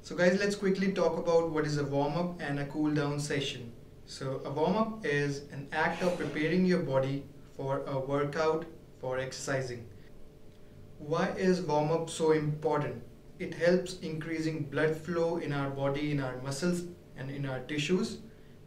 So guys, let's quickly talk about what is a warm-up and a cool-down session. So a warm-up is an act of preparing your body for a workout, for exercising. Why is warm-up so important? It helps increasing blood flow in our body, in our muscles and in our tissues.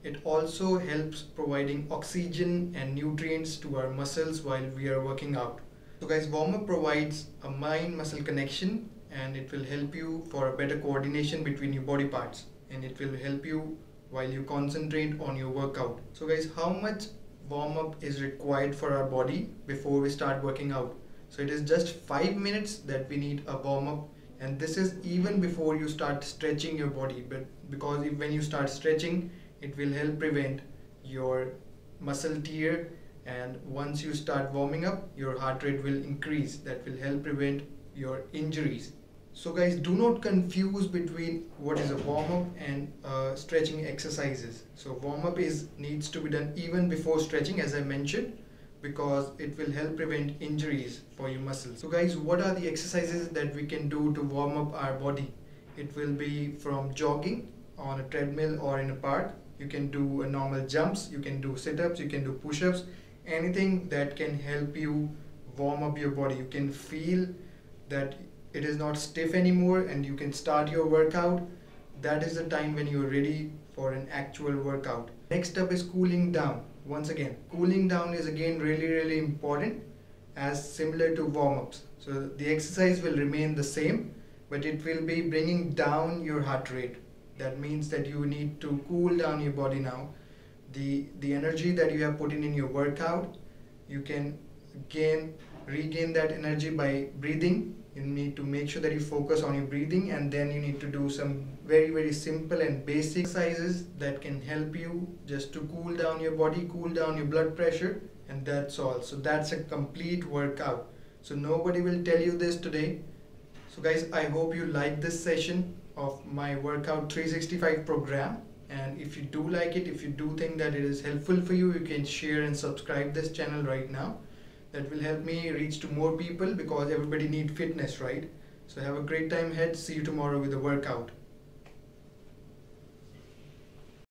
It also helps providing oxygen and nutrients to our muscles while we are working out. So guys, warm-up provides a mind-muscle connection, and it will help you for a better coordination between your body parts, and it will help you while you concentrate on your workout. So guys, how much warm-up is required for our body before we start working out? So it is just 5 minutes that we need a warm-up, and this is even before you start stretching your body, but because when you start stretching, it will help prevent your muscle tear, and once you start warming up, your heart rate will increase. That will help prevent your injuries. So guys, do not confuse between what is a warm-up and stretching exercises. So warm-up needs to be done even before stretching, as I mentioned, because it will help prevent injuries for your muscles. So guys, what are the exercises that we can do to warm up our body? It will be from jogging on a treadmill or in a park. You can do normal jumps, you can do sit-ups, you can do push-ups, anything that can help you warm up your body. You can feel that it is not stiff anymore and you can start your workout. That is the time when you're ready for an actual workout. Next up is cooling down. Once again, cooling down is again really important, as similar to warm-ups. So the exercise will remain the same, but it will be bringing down your heart rate. That means that you need to cool down your body now. The energy that you have put in your workout, you can regain that energy by breathing. You need to make sure that you focus on your breathing, and then you need to do some very simple and basic exercises that can help you just to cool down your body, cool down your blood pressure, and that's all. So that's a complete workout. So nobody will tell you this today. So guys, I hope you like this session of my Workout 365 program, and if you do like it, if you do think that it is helpful for you, you can share and subscribe this channel right now. That will help me reach to more people, because everybody needs fitness, right? So have a great time ahead. See you tomorrow with a workout.